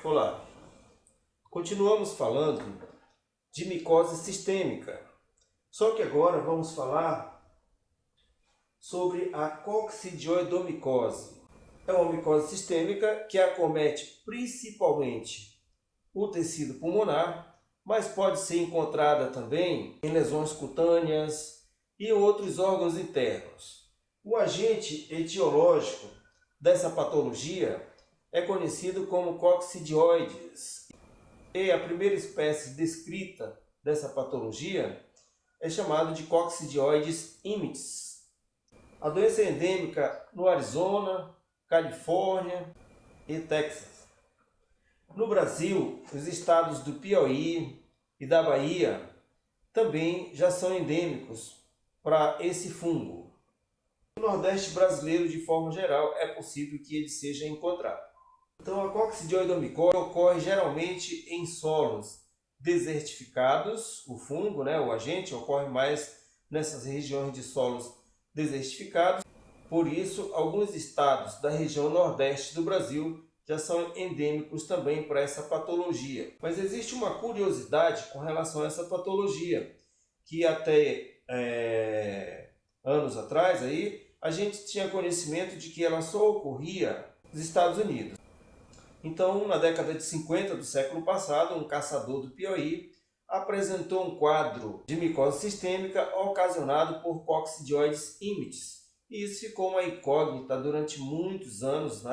Olá, continuamos falando de micose sistêmica, só que agora vamos falar sobre a coccidioidomicose. É uma micose sistêmica que acomete principalmente o tecido pulmonar, mas pode ser encontrada também em lesões cutâneas e outros órgãos internos. O agente etiológico dessa patologia é conhecido como coccidioides. E a primeira espécie descrita dessa patologia é chamada de Coccidioides imitis. A doença é endêmica no Arizona, Califórnia e Texas. No Brasil, os estados do Piauí e da Bahia também já são endêmicos para esse fungo. No Nordeste brasileiro, de forma geral, é possível que ele seja encontrado. Então, a coccidioidomicose ocorre geralmente em solos desertificados. O fungo, o agente, ocorre mais nessas regiões de solos desertificados. Por isso, alguns estados da região nordeste do Brasil já são endêmicos também para essa patologia. Mas existe uma curiosidade com relação a essa patologia, que até anos atrás a gente tinha conhecimento de que ela só ocorria nos Estados Unidos. Então, na década de 50 do século passado, um caçador do Piauí apresentou um quadro de micose sistêmica ocasionado por Coccidioides imitis. E isso ficou uma incógnita durante muitos anos,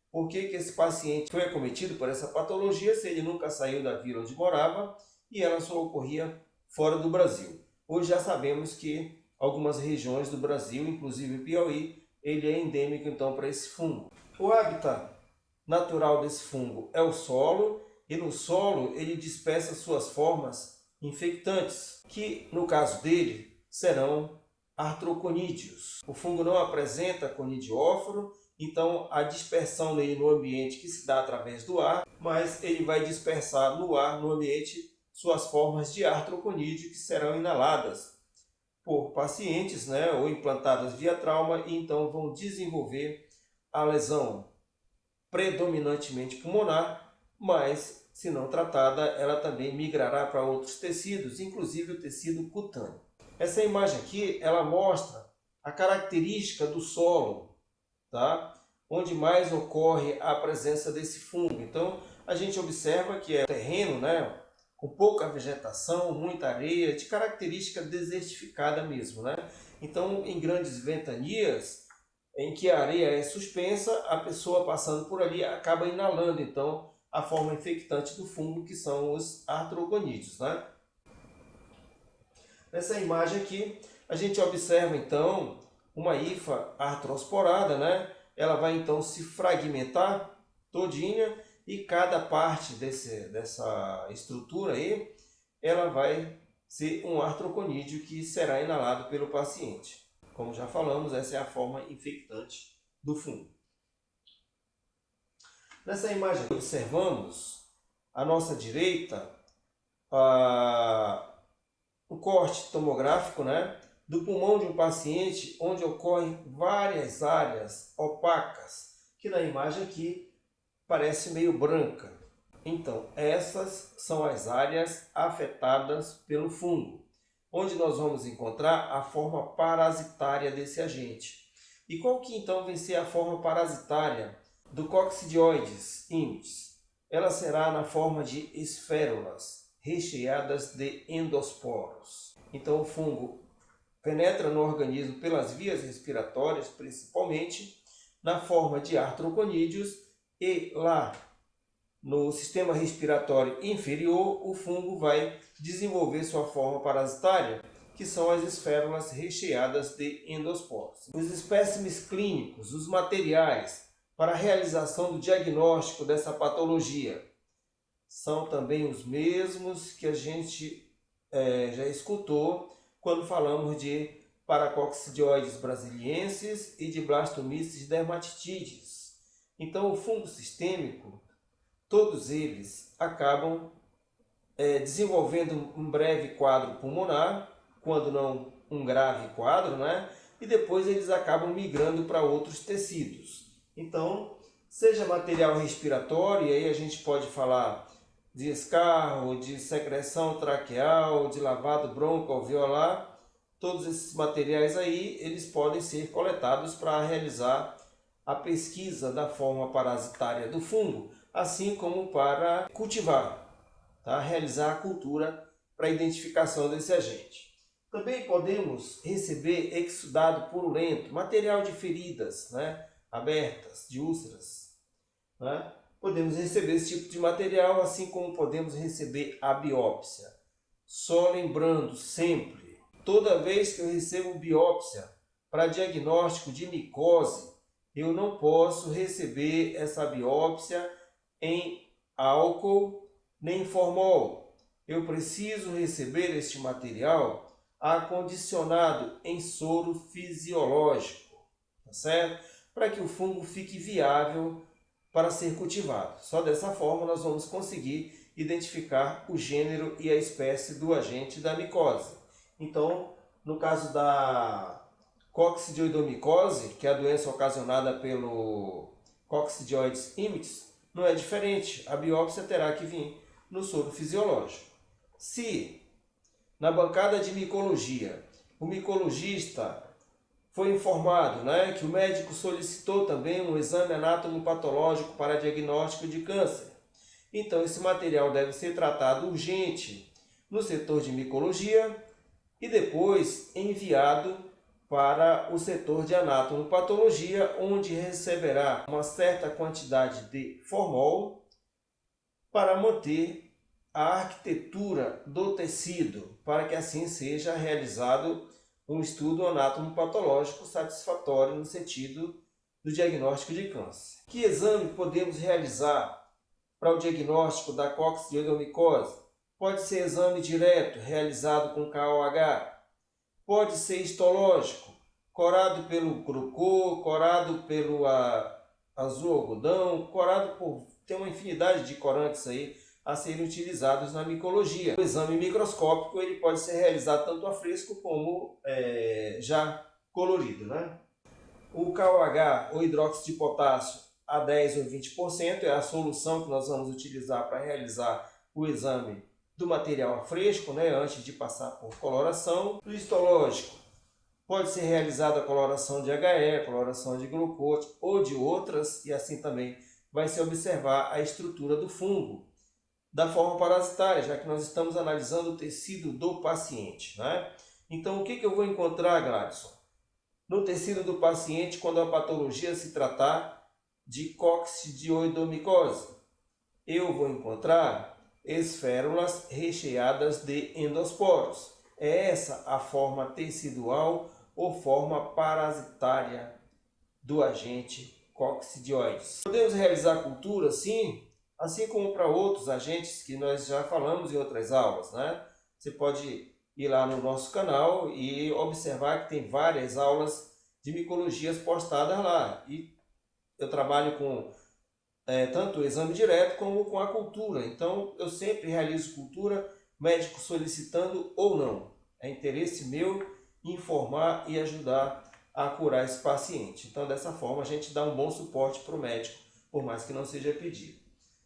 Por que esse paciente foi acometido por essa patologia se ele nunca saiu da vila onde morava e ela só ocorria fora do Brasil. Hoje já sabemos que algumas regiões do Brasil, inclusive o Piauí, ele é endêmico então para esse fungo. O hábitat natural desse fungo é o solo, e no solo ele dispersa suas formas infectantes, que no caso dele serão artroconídeos. O fungo não apresenta conidióforo, então a dispersão nele no ambiente que se dá através do ar, mas ele vai dispersar no ar, no ambiente, suas formas de artroconídeo que serão inaladas por pacientes, ou implantadas via trauma, e então vão desenvolver a lesão predominantemente pulmonar, mas, se não tratada, ela também migrará para outros tecidos, inclusive o tecido cutâneo. Essa imagem aqui, ela mostra a característica do solo, tá? Onde mais ocorre a presença desse fungo. Então, a gente observa que é terreno, com pouca vegetação, muita areia, de característica desertificada mesmo, Então, em grandes ventanias, em que a areia é suspensa, a pessoa passando por ali acaba inalando então a forma infectante do fungo, que são os artroconídeos, Nessa imagem aqui, a gente observa então uma hifa artrosporada, Ela vai então se fragmentar todinha, e cada parte dessa estrutura ela vai ser um artroconídeo que será inalado pelo paciente. Como já falamos, essa é a forma infectante do fungo. Nessa imagem observamos à nossa direita o corte tomográfico, do pulmão de um paciente, onde ocorrem várias áreas opacas, que na imagem aqui parece meio branca. Então, essas são as áreas afetadas pelo fungo, onde nós vamos encontrar a forma parasitária desse agente. E qual que então vem ser a forma parasitária do Coccidioides imitis? Ela será na forma de esférulas recheadas de endosporos. Então o fungo penetra no organismo pelas vias respiratórias, principalmente na forma de artroconídeos, e lá no sistema respiratório inferior, o fungo vai desenvolver sua forma parasitária, que são as esférulas recheadas de endosporos. Os espécimes clínicos, os materiais para a realização do diagnóstico dessa patologia, são também os mesmos que a gente já escutou quando falamos de Paracoccidioides brasiliensis e de Blastomyces dermatitidis. Então, o fungo sistêmico, todos eles acabam desenvolvendo um breve quadro pulmonar, quando não um grave quadro, e depois eles acabam migrando para outros tecidos. Então, seja material respiratório, e aí a gente pode falar de escarro, de secreção traqueal, de lavado broncoalveolar. Todos esses materiais aí, eles podem ser coletados para realizar a pesquisa da forma parasitária do fungo, assim como para cultivar, tá? Realizar a cultura para a identificação desse agente. Também podemos receber exudado purulento, material de feridas, né, abertas, de úlceras, né? Podemos receber esse tipo de material, assim como podemos receber a biópsia. Só lembrando sempre, toda vez que eu recebo biópsia para diagnóstico de micose, eu não posso receber essa biópsia em álcool nem formol. Eu preciso receber este material acondicionado em soro fisiológico, tá certo? Para que o fungo fique viável para ser cultivado. Só dessa forma nós vamos conseguir identificar o gênero e a espécie do agente da micose. Então, no caso da coccidioidomicose, que é a doença ocasionada pelo Coccidioides immitis, não é diferente. A biópsia terá que vir no soro fisiológico. Se na bancada de micologia o micologista foi informado, né, que o médico solicitou também um exame anatomopatológico para diagnóstico de câncer, então esse material deve ser tratado urgente no setor de micologia e depois enviado para o setor de anatomopatologia, onde receberá uma certa quantidade de formol para manter a arquitetura do tecido, para que assim seja realizado um estudo anatomopatológico satisfatório no sentido do diagnóstico de câncer. Que exame podemos realizar para o diagnóstico da coccidioidomicose? Pode ser exame direto, realizado com KOH. Pode ser histológico, corado pelo crocô, corado pelo azul algodão, corado por... tem uma infinidade de corantes aí a serem utilizados na micologia. O exame microscópico ele pode ser realizado tanto a fresco como já colorido, né? O KOH, ou hidróxido de potássio, a 10 ou 20%, é a solução que nós vamos utilizar para realizar o exame do material fresco, né, antes de passar por coloração. O histológico pode ser realizada a coloração de HE, coloração de glucote ou de outras, e assim também vai se observar a estrutura do fungo da forma parasitária, já que nós estamos analisando o tecido do paciente, né? Então, o que eu vou encontrar, Gladson, no tecido do paciente quando a patologia se tratar de coccidioidomicose? Eu vou encontrar esférulas recheadas de endosporos. É essa a forma tecidual ou forma parasitária do agente coccidioides. Podemos realizar cultura, sim, assim como para outros agentes que nós já falamos em outras aulas, né? Você pode ir lá no nosso canal e observar que tem várias aulas de micologias postadas lá. E eu trabalho com tanto o exame direto como com a cultura. Então, eu sempre realizo cultura, médico solicitando ou não. É interesse meu informar e ajudar a curar esse paciente. Então, dessa forma, a gente dá um bom suporte para o médico, por mais que não seja pedido.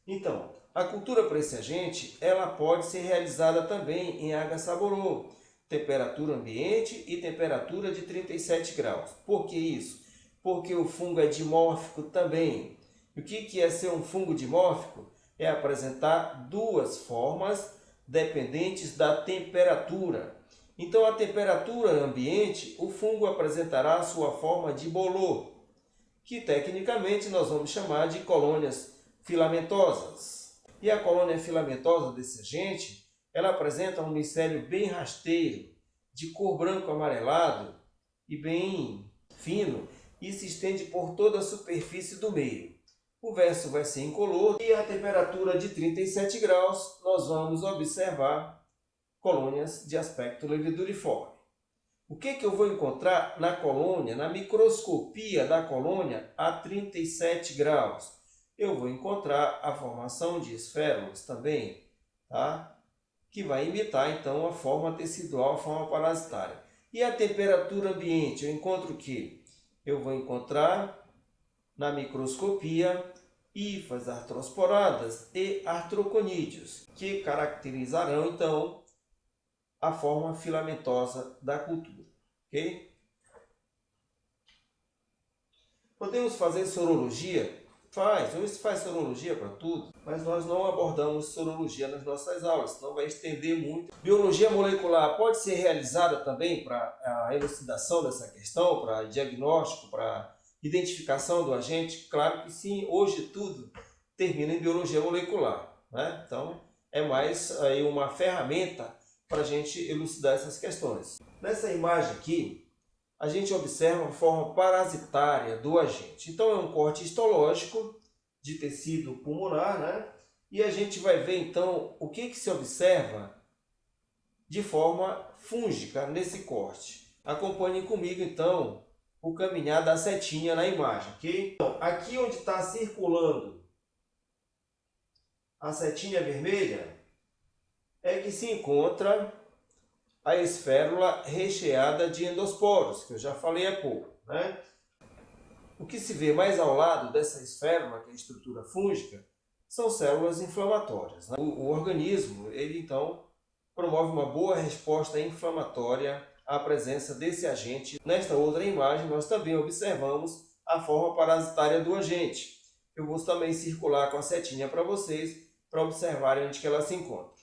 Então, a cultura para esse agente, ela pode ser realizada também em água saborô, temperatura ambiente e temperatura de 37 graus. Por que isso? Porque o fungo é dimórfico também. E o que é ser um fungo dimórfico? É apresentar duas formas dependentes da temperatura. Então, a temperatura ambiente, o fungo apresentará a sua forma de bolor, que tecnicamente nós vamos chamar de colônias filamentosas. E a colônia filamentosa desse agente, ela apresenta um micélio bem rasteiro, de cor branco amarelado e bem fino, e se estende por toda a superfície do meio. O verso vai ser incolor e a temperatura de 37 graus nós vamos observar colônias de aspecto leveduriforme. O que eu vou encontrar na colônia, na microscopia da colônia a 37 graus? Eu vou encontrar a formação de esférulas também, tá? Que vai imitar então a forma tecidual, a forma parasitária. E a temperatura ambiente, eu encontro o quê? Eu vou encontrar na microscopia hifas, artrosporadas e artroconídeos, que caracterizarão então a forma filamentosa da cultura. Ok? Podemos fazer sorologia? Faz sorologia para tudo, mas nós não abordamos sorologia nas nossas aulas, senão vai estender muito. Biologia molecular pode ser realizada também para a elucidação dessa questão, para diagnóstico, para identificação do agente? Claro que sim, hoje tudo termina em biologia molecular, né? Então é mais aí uma ferramenta para a gente elucidar essas questões. Nessa imagem aqui, a gente observa a forma parasitária do agente. Então é um corte histológico de tecido pulmonar, né? E a gente vai ver então o que se observa de forma fúngica nesse corte. Acompanhem comigo então o caminhar da setinha na imagem, ok? Então, aqui onde está circulando a setinha vermelha é que se encontra a esférula recheada de endosporos, que eu já falei há pouco, né? O que se vê mais ao lado dessa esférula, que é a estrutura fúngica, são células inflamatórias, né? O organismo, ele então promove uma boa resposta inflamatória à presença desse agente. Nesta outra imagem, nós também observamos a forma parasitária do agente. Eu vou também circular com a setinha para vocês, para observarem onde que ela se encontra.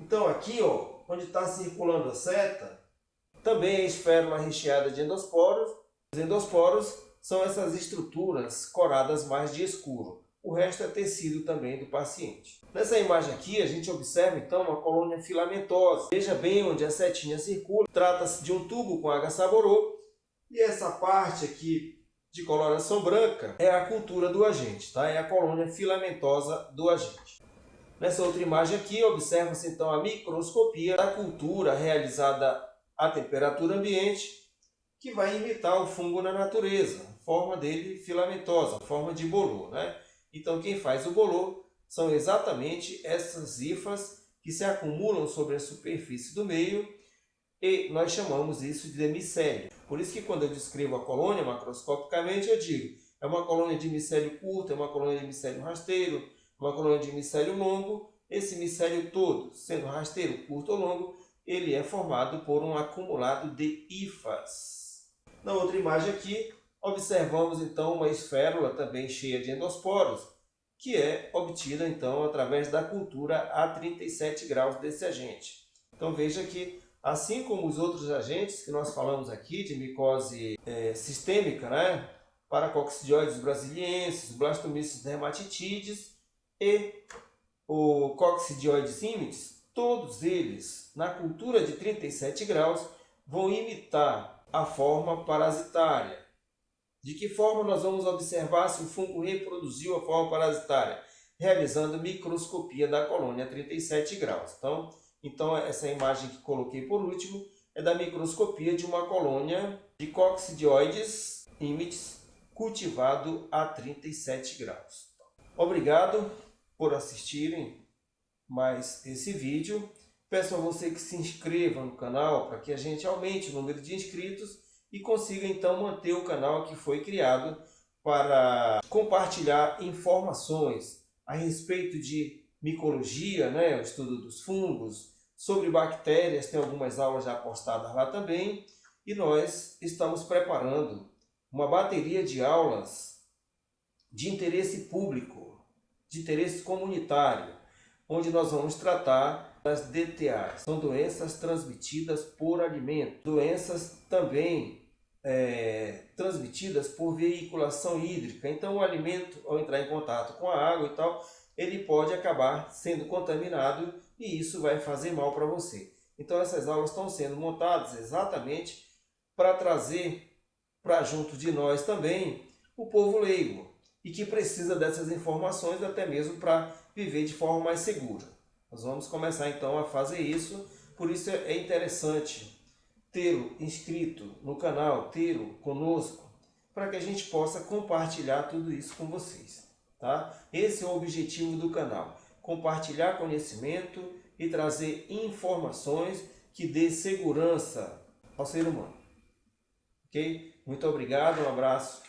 Então aqui, ó, onde está circulando a seta, também é esférula recheada de endosporos. Os endosporos são essas estruturas coradas mais de escuro. O resto é tecido também do paciente. Nessa imagem aqui, a gente observa então uma colônia filamentosa. Veja bem onde a setinha circula. Trata-se de um tubo com H. saborô. E essa parte aqui de coloração branca é a cultura do agente, tá? É a colônia filamentosa do agente. Nessa outra imagem aqui, observa-se então a microscopia da cultura realizada à temperatura ambiente, que vai imitar o fungo na natureza, a forma dele filamentosa, a forma de bolor, né? Então quem faz o bolor são exatamente essas hifas que se acumulam sobre a superfície do meio e nós chamamos isso de micélio. Por isso que quando eu descrevo a colônia macroscopicamente eu digo, é uma colônia de micélio curto, é uma colônia de micélio rasteiro, uma colônia de micélio longo. Esse micélio todo, sendo rasteiro, curto ou longo, ele é formado por um acumulado de hifas. Na outra imagem aqui, observamos então uma esférula também cheia de endosporos, que é obtida então através da cultura a 37 graus desse agente. Então veja que, assim como os outros agentes que nós falamos aqui, de micose sistêmica, né? Paracoccidioides brasiliensis, Blastomyces dermatitides e o Coccidioides imitis, todos eles, na cultura de 37 graus, vão imitar a forma parasitária. De que forma nós vamos observar se o fungo reproduziu a forma parasitária? Realizando microscopia da colônia a 37 graus. Então essa imagem que coloquei por último é da microscopia de uma colônia de Coccidioides imitis cultivado a 37 graus. Obrigado por assistirem mais esse vídeo. Peço a você que se inscreva no canal para que a gente aumente o número de inscritos e consiga então manter o canal que foi criado para compartilhar informações a respeito de micologia, né, o estudo dos fungos, sobre bactérias, tem algumas aulas já postadas lá também, e nós estamos preparando uma bateria de aulas de interesse público, de interesse comunitário, onde nós vamos tratar das DTAs, são doenças transmitidas por alimento, doenças também transmitidas por veiculação hídrica. Então o alimento, ao entrar em contato com a água e tal, ele pode acabar sendo contaminado e isso vai fazer mal para você. Então essas aulas estão sendo montadas exatamente para trazer para junto de nós também o povo leigo e que precisa dessas informações até mesmo para viver de forma mais segura. Nós vamos começar então a fazer isso, por isso é interessante tê-lo inscrito no canal, tê-lo conosco, para que a gente possa compartilhar tudo isso com vocês. Tá? Esse é o objetivo do canal, compartilhar conhecimento e trazer informações que dê segurança ao ser humano. Ok? Muito obrigado, um abraço.